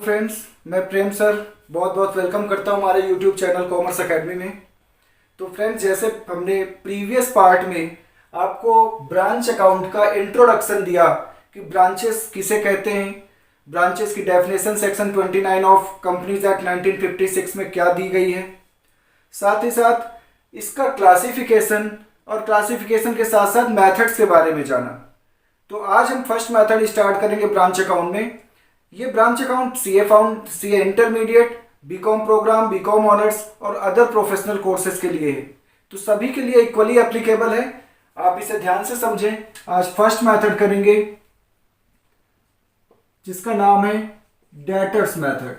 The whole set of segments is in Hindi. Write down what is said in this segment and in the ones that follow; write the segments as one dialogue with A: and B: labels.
A: फ्रेंड्स, मैं प्रेम सर बहुत बहुत वेलकम करता हूँ हमारे यूट्यूब चैनल कॉमर्स एकेडमी में। तो फ्रेंड्स, जैसे हमने प्रीवियस पार्ट में आपको ब्रांच अकाउंट का इंट्रोडक्शन दिया कि ब्रांचेस किसे कहते हैं, ब्रांचेस की definition section 29 of companies act 1956 में क्या दी गई है, साथ ही साथ इसका क्लासिफिकेशन और क्लासिफिकेशन के साथ साथ मैथड्स के बारे में जाना। तो आज हम फर्स्ट मेथड स्टार्ट करेंगे ब्रांच अकाउंट में। ये branch account CA intermediate, BCom programme, BCom honours और अदर प्रोफेशनल कोर्सेज के लिए है, तो सभी के लिए इक्वली एप्लीकेबल है। आप इसे ध्यान से समझें। आज फर्स्ट मेथड करेंगे जिसका नाम है डेटर्स मेथड।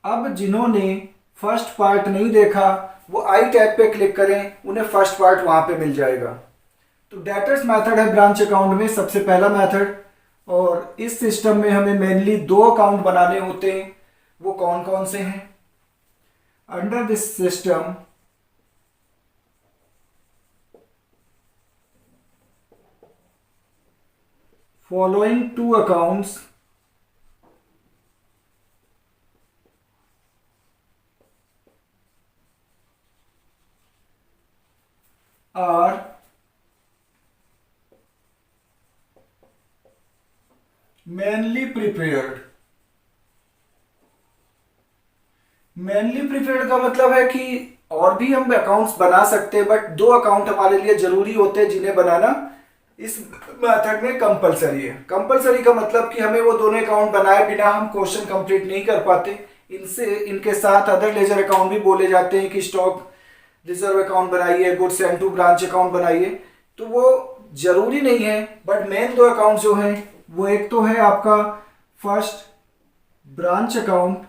A: अब जिन्होंने फर्स्ट पार्ट नहीं देखा वो आई टैब पे क्लिक करें, उन्हें फर्स्ट पार्ट वहां पे मिल जाएगा। तो डेटर्स मेथड है ब्रांच अकाउंट में सबसे पहला मेथड, और इस सिस्टम में हमें मेनली दो अकाउंट बनाने होते हैं। वो कौन कौन से हैं? Under this system following two accounts are mainly prepared। Mainly prepared का मतलब है कि और भी हम अकाउंट्स बना सकते हैं, बट दो अकाउंट हमारे लिए जरूरी होते हैं जिन्हें बनाना इस मेथड में कंपलसरी है। कंपलसरी का मतलब कि हमें वो दोनों अकाउंट बनाए बिना हम क्वेश्चन कंप्लीट नहीं कर पाते। इनके साथ अदर लेजर अकाउंट भी बोले जाते हैं कि स्टॉक रिजर्व अकाउंट बनाइए, goods and to branch account बनाइए। तो वो जरूरी नहीं है, बट मेन दो अकाउंट जो हैं वो एक तो है आपका फर्स्ट ब्रांच अकाउंट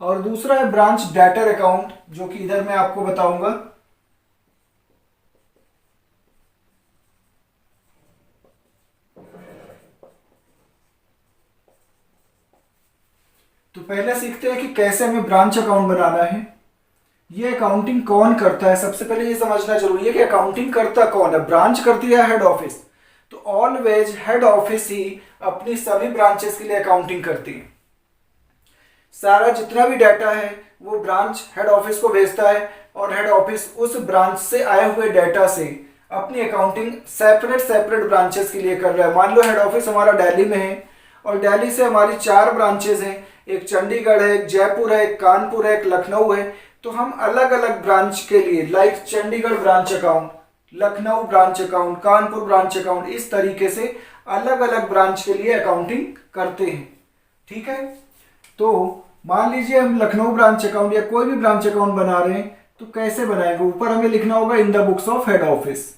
A: और दूसरा है ब्रांच डेटर अकाउंट, जो कि इधर मैं आपको बताऊंगा। तो पहले सीखते हैं कि कैसे हमें ब्रांच अकाउंट बनाना है। ये अकाउंटिंग कौन करता है? सबसे पहले ये समझना जरूरी है कि अकाउंटिंग करता कौन है। ब्रांच करती है हेड ऑफिस, तो ऑलवेज हेड ऑफिस ही अपनी सभी ब्रांचेस के लिए अकाउंटिंग करती है। सारा जितना भी डाटा है वो ब्रांच हेड ऑफिस को भेजता है, और हेड ऑफिस उस ब्रांच से आए हुए डाटा से अपनी अकाउंटिंग सेपरेट सेपरेट ब्रांचेस के लिए कर रहा है। मान लो हेड ऑफिस हमारा दिल्ली में है, और दिल्ली से हमारी 4 ब्रांचेस हैं, एक चंडीगढ़ है, एक जयपुर है, एक कानपुर है, एक लखनऊ है। तो हम अलग अलग ब्रांच के लिए, like Chandigarh branch account, Lucknow branch account, Kanpur branch account, इस तरीके से अलग अलग ब्रांच के लिए अकाउंटिंग करते हैं। ठीक है, तो मान लीजिए हम लखनऊ ब्रांच अकाउंट या कोई भी ब्रांच अकाउंट बना रहे हैं, तो कैसे बनाएंगे? ऊपर हमें लिखना होगा in the books of head office.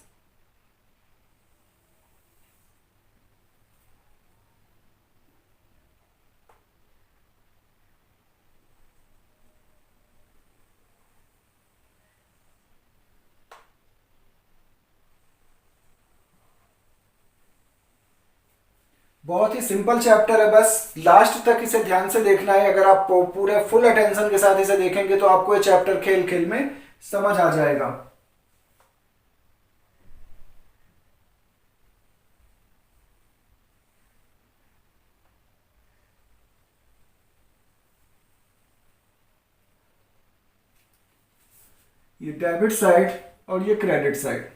A: बहुत ही सिंपल चैप्टर है, बस लास्ट तक इसे ध्यान से देखना है। अगर आप पूरे फुल अटेंशन के साथ इसे देखेंगे तो आपको ये चैप्टर खेल खेल में समझ आ जाएगा। ये डेबिट साइड और ये क्रेडिट साइड।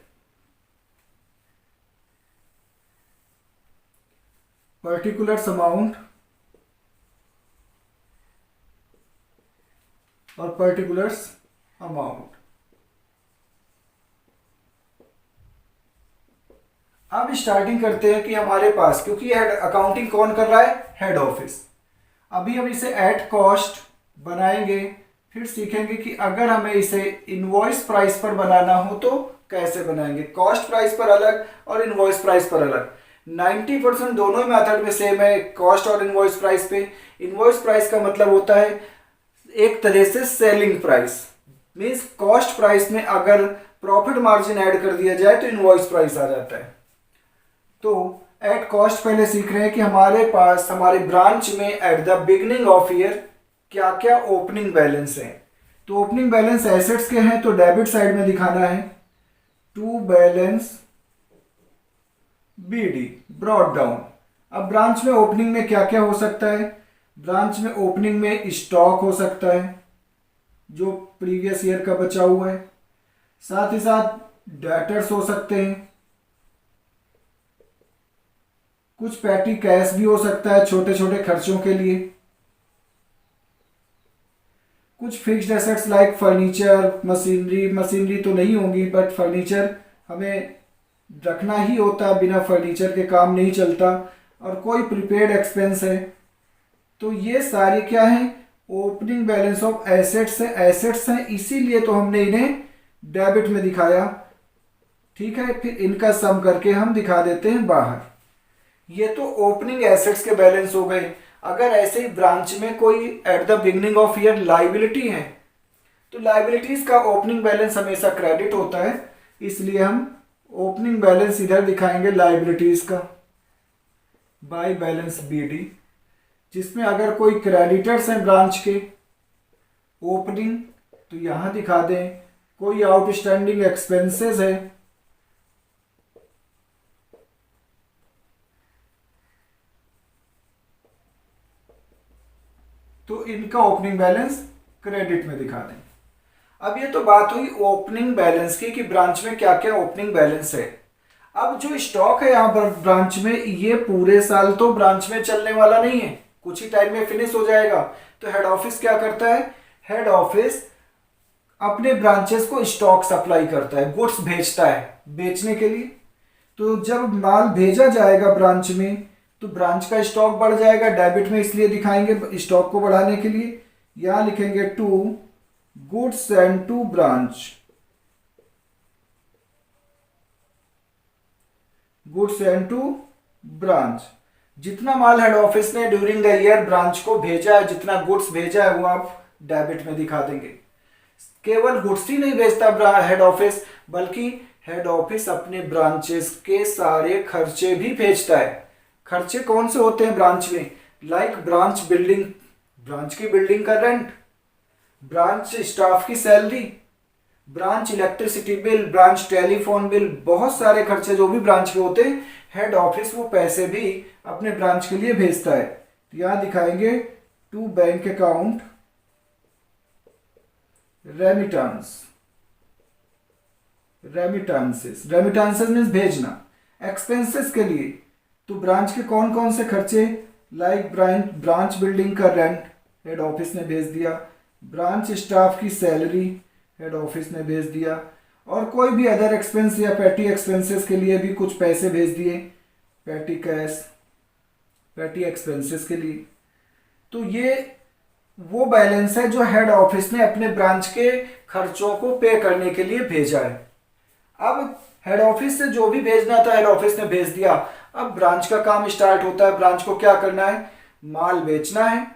A: पर्टिकुलर्स अमाउंट और पर्टिकुलर्स अमाउंट। अब स्टार्टिंग करते हैं कि हमारे पास, क्योंकि अकाउंटिंग कौन कर रहा है? Head office. अभी हम इसे एट कॉस्ट बनाएंगे, फिर सीखेंगे कि अगर हमें इसे इनवॉइस प्राइस पर बनाना हो तो कैसे बनाएंगे। कॉस्ट प्राइस पर अलग और इनवॉइस प्राइस पर अलग। 90% दोनों मेथड में सेम है, कॉस्ट और इनवॉइस प्राइस पे। इनवॉइस प्राइस का मतलब होता है एक तरह से selling price, means cost price में अगर प्रॉफिट मार्जिन ऐड कर दिया जाए तो इनवॉइस प्राइस आ जाता है। तो एट कॉस्ट पहले सीख रहे हैं कि हमारे पास हमारे ब्रांच में at the beginning of year क्या क्या ओपनिंग बैलेंस है। तो ओपनिंग बैलेंस एसेट्स के हैं तो डेबिट साइड में दिखाना है, to balance BD brought down. अब ब्रांच में ओपनिंग में क्या क्या हो सकता है, ब्रांच में ओपनिंग में स्टॉक हो सकता है जो प्रीवियस ईयर का बचा हुआ है, साथ ही साथ डेटर्स हो सकते हैं, कुछ पैटी कैश भी हो सकता है छोटे छोटे खर्चों के लिए, कुछ fixed assets like furniture, machinery तो नहीं होंगी बट फर्नीचर हमें रखना ही होता है, बिना फर्नीचर के काम नहीं चलता, और कोई प्रीपेड एक्सपेंस है। तो ये सारे क्या हैं, ओपनिंग बैलेंस ऑफ एसेट्स है, एसेट्स हैं इसीलिए तो हमने इन्हें डेबिट में दिखाया। ठीक है, फिर इनका सम करके हम दिखा देते हैं बाहर। ये तो ओपनिंग एसेट्स के बैलेंस हो गए। अगर ऐसे ही ब्रांच में कोई at the beginning of year liability है तो लाइबिलिटीज का ओपनिंग बैलेंस हमेशा क्रेडिट होता है, इसलिए हम ओपनिंग बैलेंस इधर दिखाएंगे लाइबिलिटीज का बाय बैलेंस BD, जिसमें अगर कोई क्रेडिटर्स हैं ब्रांच के ओपनिंग तो यहां दिखा दें, कोई आउटस्टैंडिंग एक्सपेंसेस है तो इनका ओपनिंग बैलेंस क्रेडिट में दिखा दें। अब ये तो बात हुई ओपनिंग बैलेंस की कि ब्रांच में क्या क्या ओपनिंग बैलेंस है। अब जो स्टॉक है यहाँ पर ब्रांच में, ये पूरे साल तो ब्रांच में चलने वाला नहीं है, कुछ ही टाइम में फिनिश हो जाएगा। तो हेड ऑफिस क्या करता है, हेड ऑफिस अपने ब्रांचेस को स्टॉक सप्लाई करता है, गुड्स भेजता है बेचने के लिए। तो जब माल भेजा जाएगा ब्रांच में तो ब्रांच का स्टॉक बढ़ जाएगा, डेबिट में इसलिए दिखाएंगे स्टॉक को बढ़ाने के लिए। यहां लिखेंगे to goods and to branch, goods and to branch. जितना माल हेड ऑफिस ने ड्यूरिंग द ईयर ब्रांच को भेजा है, जितना गुड्स भेजा है वो आप डेबिट में दिखा देंगे। केवल गुड्स ही नहीं भेजता हेड ऑफिस, बल्कि हेड ऑफिस अपने ब्रांचेस के सारे खर्चे भी भेजता है। खर्चे कौन से होते हैं ब्रांच में, लाइक ब्रांच बिल्डिंग, ब्रांच की बिल्डिंग का रेंट, ब्रांच स्टाफ की salary, branch electricity bill, branch telephone bill, बहुत सारे खर्चे जो भी ब्रांच के होते हैं हेड ऑफिस वो पैसे भी अपने ब्रांच के लिए भेजता है। तो यहां दिखाएंगे to bank account remittance, remittances means भेजना। एक्सपेंसेस के लिए तो ब्रांच के कौन कौन से खर्चे, लाइक ब्रांच बिल्डिंग का रेंट हेड ऑफिस ने भेज दिया, ब्रांच स्टाफ की सैलरी हेड ऑफिस ने भेज दिया, और कोई भी अदर एक्सपेंस या पैटी एक्सपेंसेस के लिए भी कुछ पैसे भेज दिए, पैटी कैश, पैटी एक्सपेंसेस के लिए। तो ये वो बैलेंस है जो हेड ऑफिस ने अपने ब्रांच के खर्चों को पे करने के लिए भेजा है। अब हेड ऑफिस से जो भी भेजना था हेड ऑफिस ने भेज दिया। अब ब्रांच का काम स्टार्ट होता है। ब्रांच को क्या करना है, माल बेचना है,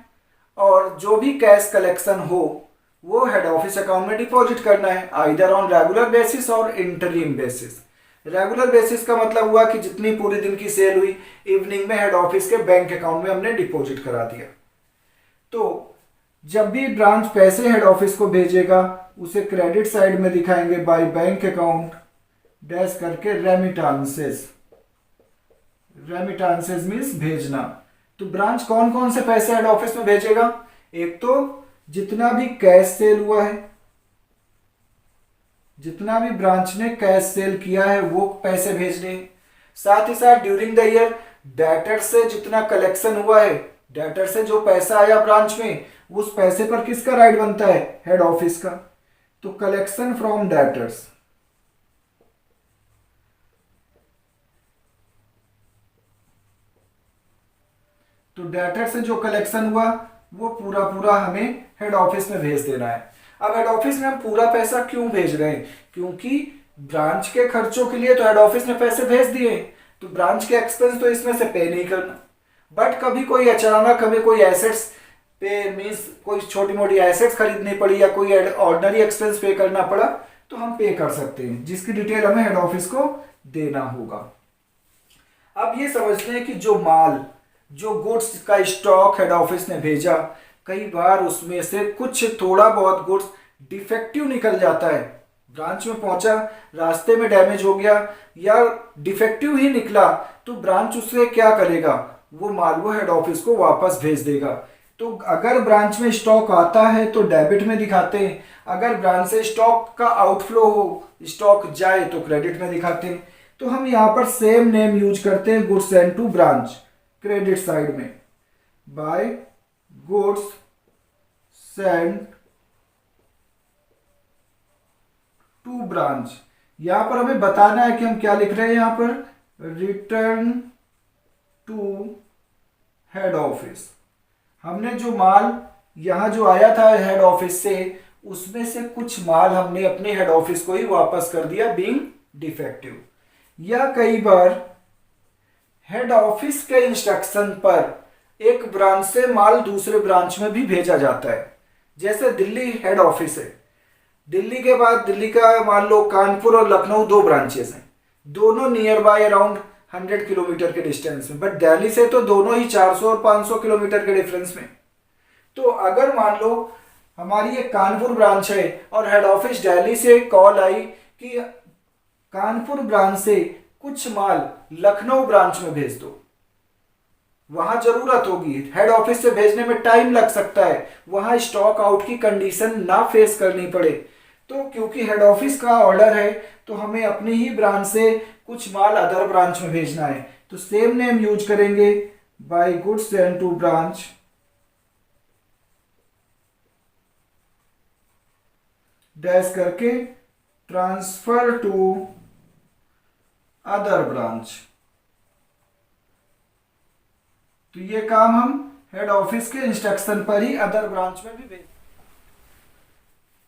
A: और जो भी कैश कलेक्शन हो वो हेड ऑफिस अकाउंट में डिपॉजिट करना है, आइदर ऑन रेगुलर बेसिस और इंटरिम बेसिस। रेगुलर बेसिस का मतलब हुआ कि जितनी पूरे दिन की सेल हुई इवनिंग में हेड ऑफिस के बैंक अकाउंट में हमने डिपॉजिट करा दिया। तो जब भी ब्रांच पैसे हेड ऑफिस को भेजेगा उसे क्रेडिट साइड में दिखाएंगे बाय बैंक अकाउंट डैश करके रेमिटेंसेस, रेमिटेंसेस मीन्स भेजना। तो ब्रांच कौन कौन से पैसे हेड ऑफिस में भेजेगा, एक तो जितना भी कैश सेल हुआ है, जितना भी ब्रांच ने कैश सेल किया है वो पैसे भेजने, साथ ही साथ ड्यूरिंग द ईयर डेटर से जितना कलेक्शन हुआ है, डेटर से जो पैसा आया ब्रांच में उस पैसे पर किसका राइट बनता है, हेड ऑफिस का। तो कलेक्शन फ्रॉम डेटर्स, तो डेटर से जो कलेक्शन हुआ वो पूरा पूरा हमें हेड ऑफिस में भेज देना है। अब हेड ऑफिस में हम पूरा पैसा क्यों भेज रहे हैं, क्योंकि ब्रांच के खर्चों के लिए तो हेड ऑफिस ने पैसे भेज दिए, तो ब्रांच के एक्सपेंस तो इसमें से पे नहीं करना। बट कभी कोई अचानक हमें कोई एसेट्स पे मीन्स कोई छोटी मोटी एसेट्स खरीदनी पड़ी या कोई ऑर्डिनरी एक्सपेंस पे करना पड़ा तो हम पे कर सकते हैं, जिसकी डिटेल हमें हेड ऑफिस को देना होगा। अब ये समझते हैं कि जो माल, जो गुड्स का स्टॉक हेड ऑफिस ने भेजा, कई बार उसमें से कुछ थोड़ा बहुत गुड्स डिफेक्टिव निकल जाता है, ब्रांच में पहुंचा, रास्ते में डैमेज हो गया या डिफेक्टिव ही निकला, तो ब्रांच उससे क्या करेगा, वो माल वो हेड ऑफिस को वापस भेज देगा। तो अगर ब्रांच में स्टॉक आता है तो डेबिट में दिखाते हैं, अगर ब्रांच से स्टॉक का आउटफ्लो हो, स्टॉक जाए, तो क्रेडिट में दिखाते हैं। तो हम यहाँ पर सेम नेम यूज करते हैं, goods send to branch, credit side में by goods send to branch. यहां पर हमें बताना है कि हम क्या लिख रहे हैं, यहां पर रिटर्न टू हेड ऑफिस। हमने जो माल यहां जो आया था हेड ऑफिस से, उसमें से कुछ माल हमने अपने हेड ऑफिस को ही वापस कर दिया बीइंग डिफेक्टिव। या कई बार हेड ऑफिस के इंस्ट्रक्शन पर एक ब्रांच से माल दूसरे ब्रांच में भी भेजा जाता है। जैसे दिल्ली हेड ऑफिस है, दिल्ली के बाद दिल्ली का मान लो कानपुर और लखनऊ 2 ब्रांचेस हैं, दोनों नियर बाय अराउंड 100 किलोमीटर के डिस्टेंस में, बट दिल्ली से तो दोनों ही 400 और 500 किलोमीटर के डिफरेंस में। तो अगर मान लो हमारी एक कानपुर ब्रांच है और हेड ऑफिस दिल्ली से कॉल आई कि कानपुर ब्रांच से कुछ माल लखनऊ ब्रांच में भेज दो, वहां जरूरत होगी, हेड ऑफिस से भेजने में टाइम लग सकता है, वहां स्टॉक आउट की कंडीशन ना फेस करनी पड़े, तो क्योंकि हेड ऑफिस का ऑर्डर है तो हमें अपनी ही ब्रांच से कुछ माल अदर ब्रांच में भेजना है, तो सेम नेम यूज करेंगे, by goods send to branch dash करके ट्रांसफर टू अदर ब्रांच। तो ये काम हम हेड ऑफिस के इंस्ट्रक्शन पर ही अदर ब्रांच में भी भेज।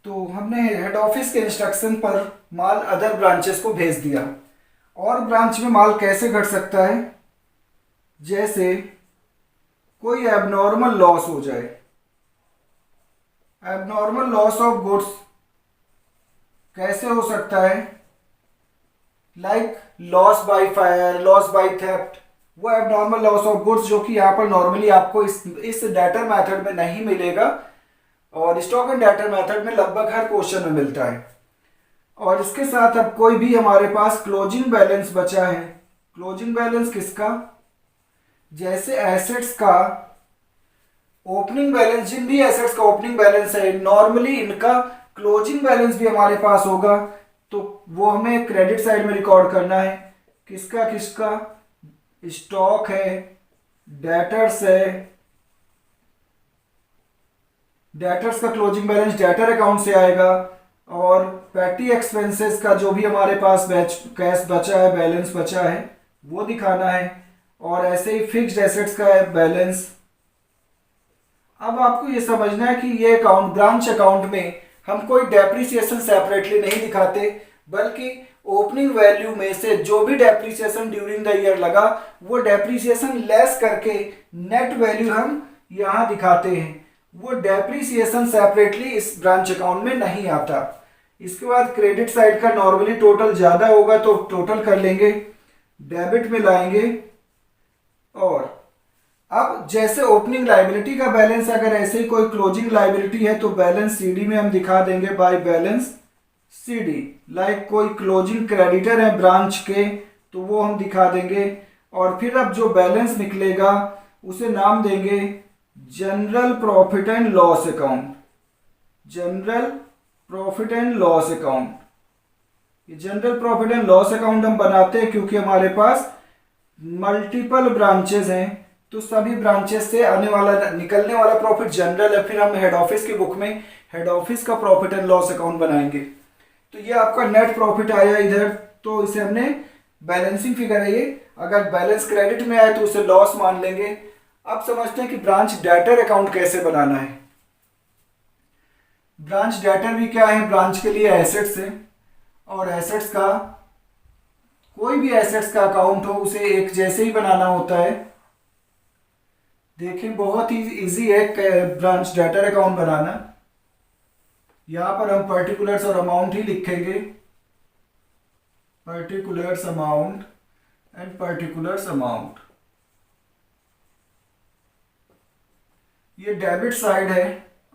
A: तो हमने हेड ऑफिस के इंस्ट्रक्शन पर माल अदर ब्रांचेस को भेज दिया। और ब्रांच में माल कैसे घट सकता है, जैसे कोई एबनॉर्मल लॉस हो जाए, एबनॉर्मल लॉस ऑफ गुड्स कैसे हो सकता है, like loss by fire, loss by theft, वो एबनॉर्मल लॉस ऑफ गुड्स जो कि यहाँ पर नॉर्मली आपको इस डेटर मेथड में नहीं मिलेगा, और स्टॉक एंड डेटर मेथड में लगभग हर क्वेश्चन में मिलता है। और इसके साथ अब कोई भी हमारे पास क्लोजिंग बैलेंस बचा है, क्लोजिंग बैलेंस किसका, जैसे एसेट्स का ओपनिंग बैलेंस, जिन भी एसेट्स का ओपनिंग बैलेंस है नॉर्मली इनका क्लोजिंग बैलेंस भी हमारे पास होगा, तो वो हमें क्रेडिट साइड में रिकॉर्ड करना है। किसका किसका, स्टॉक है, डेटर्स है, डेटर्स का क्लोजिंग बैलेंस डेटर अकाउंट से आएगा, और पैटी एक्सपेंसेस का जो भी हमारे पास कैश बचा है, बैलेंस बचा है, वो दिखाना है, और ऐसे ही फिक्स्ड एसेट्स का है बैलेंस। अब आपको ये समझना है कि ये अकाउंट, ब्रांच अकाउंट में हम कोई डेप्रिसिएशन सेपरेटली नहीं दिखाते, बल्कि ओपनिंग वैल्यू में से जो भी डेप्रिसिएशन ड्यूरिंग द ईयर लगा, वो डेप्रिसिएशन लेस करके नेट वैल्यू हम यहाँ दिखाते हैं। वो डेप्रिसिएशन सेपरेटली इस ब्रांच अकाउंट में नहीं आता। इसके बाद क्रेडिट साइड का नॉर्मली टोटल ज़्यादा होगा तो टोटल कर लेंगे, डेबिट में लाएंगे, और अब जैसे ओपनिंग लाइबिलिटी का बैलेंस, अगर ऐसे ही कोई क्लोजिंग लाइबिलिटी है तो बैलेंस सीडी में हम दिखा देंगे बाय बैलेंस सीडी। लाइक कोई क्लोजिंग क्रेडिटर है ब्रांच के तो वो हम दिखा देंगे, और फिर अब जो बैलेंस निकलेगा उसे नाम देंगे general profit and loss account, general profit and loss account. ये general profit and loss account हम बनाते हैं क्योंकि हमारे पास मल्टीपल ब्रांचेस हैं, तो सभी ब्रांचेस से आने वाला निकलने वाला प्रॉफिट जनरल है, फिर हम हेड ऑफिस की बुक में हेड ऑफिस का प्रॉफिट एंड लॉस अकाउंट बनाएंगे। तो ये आपका नेट प्रॉफिट आया इधर, तो इसे हमने बैलेंसिंग फिगर है ये, अगर बैलेंस क्रेडिट में आए तो उसे लॉस मान लेंगे। अब समझते हैं कि ब्रांच डेटर अकाउंट कैसे बनाना है। ब्रांच डेटर भी क्या है, ब्रांच के लिए एसेट्स है, और एसेट्स का कोई भी एसेट्स का अकाउंट हो उसे एक जैसे ही बनाना होता है। देखिए बहुत ही इजी है ब्रांच डेटर अकाउंट बनाना। यहां पर हम पर्टिकुलर्स और अमाउंट ही लिखेंगे, particulars amount and particulars amount. ये डेबिट साइड है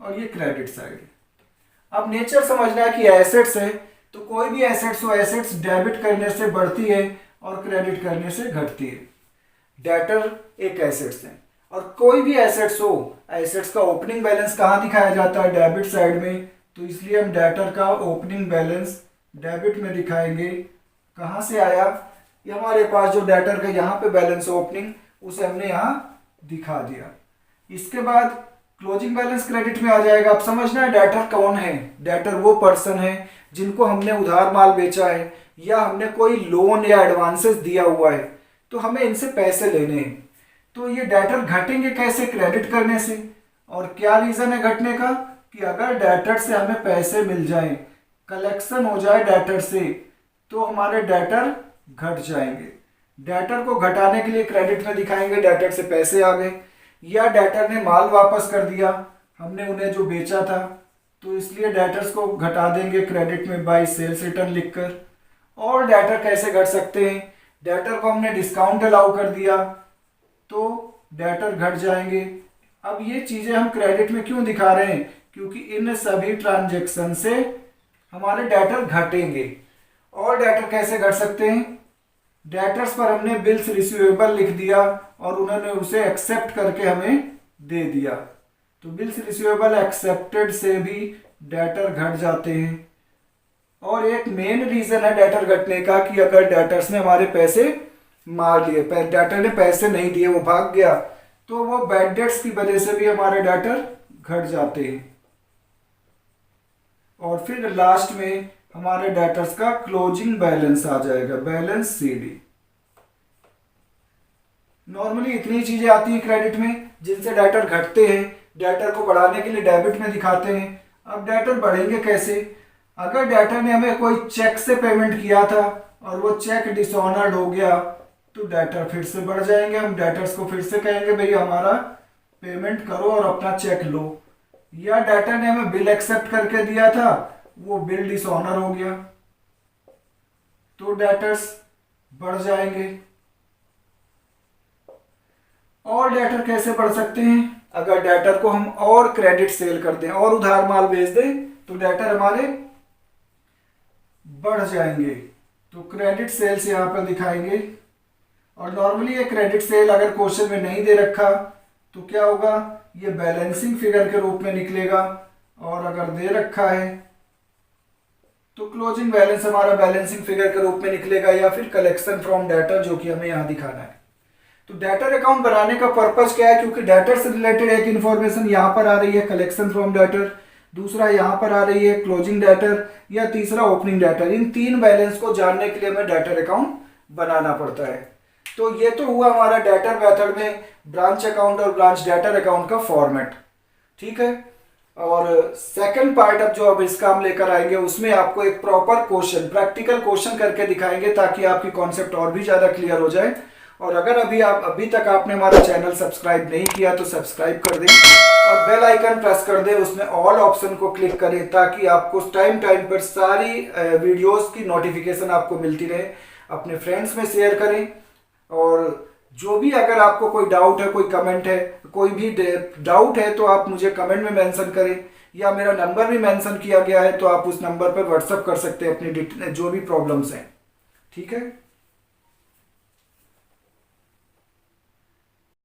A: और ये क्रेडिट साइड है। अब नेचर समझना है कि एसेट्स है तो कोई भी एसेट्स हो, एसेट्स डेबिट करने से बढ़ती है और क्रेडिट करने से घटती है। डेटर एक एसेट्स है और कोई भी एसेट्स हो, एसेट्स का ओपनिंग बैलेंस कहाँ दिखाया जाता है? डेबिट साइड में। तो इसलिए हम डेटर का ओपनिंग बैलेंस डेबिट में दिखाएंगे। कहाँ से आया? ये हमारे पास जो डेटर का यहाँ पे बैलेंस ओपनिंग, उसे हमने यहाँ दिखा दिया। इसके बाद क्लोजिंग बैलेंस क्रेडिट में आ जाएगा। अब समझना है डेटर कौन है। डेटर वो पर्सन है जिनको हमने उधार माल बेचा है या हमने कोई लोन या एडवांसेस दिया हुआ है, तो हमें इनसे पैसे लेने हैं। तो ये डेटर घटेंगे कैसे? क्रेडिट करने से। और क्या रीजन है घटने का? कि अगर डेटर से हमें पैसे मिल जाएं, कलेक्शन हो जाए डेटर से, तो हमारे डेटर घट जाएंगे। डेटर को घटाने के लिए क्रेडिट में दिखाएंगे डेटर से पैसे आ गए, या डेटर ने माल वापस कर दिया हमने उन्हें जो बेचा था, तो इसलिए डेटर्स को घटा देंगे क्रेडिट में बाय सेल्स रिटर्न लिखकर। और डेटर कैसे घट सकते हैं? डेटर को हमने डिस्काउंट अलाउ कर दिया तो डेटर घट जाएंगे। अब ये चीजें हम क्रेडिट में क्यों दिखा रहे हैं? क्योंकि इन सभी ट्रांजैक्शन से हमारे डेटर घटेंगे। और डेटर कैसे घट सकते हैं? डेटर्स पर हमने बिल्स रिसीवेबल लिख दिया और उन्होंने उसे एक्सेप्ट करके हमें दे दिया, तो बिल्स रिसीवेबल एक्सेप्टेड से भी डेटर घट जाते हैं। और एक मेन रीजन है डेटर घटने का कि अगर डेटर्स ने हमारे पैसे मार लिए, डेटर ने पैसे नहीं दिए, वो भाग गया, तो वो बैड डेट्स की वजह से भी हमारे डेटर घट जाते हैं। और फिर लास्ट में हमारे डेटर्स का क्लोजिंग बैलेंस आ जाएगा, बैलेंस सीडी। नॉर्मली इतनी चीजें आती हैं क्रेडिट में जिनसे डेटर घटते हैं। डेटर को बढ़ाने के लिए डेबिट में दिखाते हैं। अब डेटर बढ़ेंगे कैसे? अगर डेटर ने हमें कोई चेक से पेमेंट किया था और वो चेक डिसऑनर्ड हो गया, तो डेटर फिर से बढ़ जाएंगे। हम डेटर्स को फिर से कहेंगे भाई हमारा पेमेंट करो और अपना चेक लो। या डेटर ने हमें बिल एक्सेप्ट करके दिया था, वो बिल डिसऑनर हो गया, तो डेटर्स बढ़ जाएंगे। और डेटर कैसे बढ़ सकते हैं? अगर डेटर को हम और क्रेडिट सेल कर दें और उधार माल बेच दें, तो डेटर हमारे बढ़ जाएंगे। तो क्रेडिट सेल्स यहां पर दिखाएंगे। और नॉर्मली ये क्रेडिट सेल अगर क्वेश्चन में नहीं दे रखा तो क्या होगा? ये बैलेंसिंग फिगर के रूप में निकलेगा। और अगर दे रखा है तो क्लोजिंग बैलेंस हमारा बैलेंसिंग फिगर के रूप में निकलेगा, या फिर कलेक्शन फ्रॉम डेटर, जो कि हमें यहां दिखाना है। तो डेटर अकाउंट बनाने का पर्पस क्या है? क्योंकि डेटर से रिलेटेड एक इन्फॉर्मेशन यहाँ पर आ रही है कलेक्शन फ्रॉम डेटर, दूसरा यहाँ पर आ रही है क्लोजिंग डेटर, या तीसरा ओपनिंग डेटर। इन तीन बैलेंस को जानने के लिए हमें डेटर अकाउंट बनाना पड़ता है। तो ये तो हुआ हमारा डेटर मेथड में ब्रांच अकाउंट और ब्रांच डेटर अकाउंट का फॉर्मेट, ठीक है। और सेकंड पार्ट अब जो अब इसका हम लेकर आएंगे, उसमें आपको एक प्रॉपर क्वेश्चन, प्रैक्टिकल क्वेश्चन करके दिखाएंगे ताकि आपकी कॉन्सेप्ट और भी ज्यादा क्लियर हो जाए। और अगर अभी तक आपने हमारा चैनल सब्सक्राइब नहीं किया तो सब्सक्राइब कर दें और बेल आइकन प्रेस कर दें, उसमें ऑल ऑप्शन को क्लिक करें ताकि आपको टाइम टाइम पर सारी वीडियोस की नोटिफिकेशन आपको मिलती रहे। अपने फ्रेंड्स में शेयर करें। और जो भी अगर आपको कोई डाउट है, कोई कमेंट है, कोई भी डाउट है, तो आप मुझे कमेंट में मेंशन करें, या मेरा नंबर भी मेंशन किया गया है तो आप उस नंबर पर व्हाट्सएप कर सकते हैं अपनी जो भी प्रॉब्लम्स हैं, ठीक है।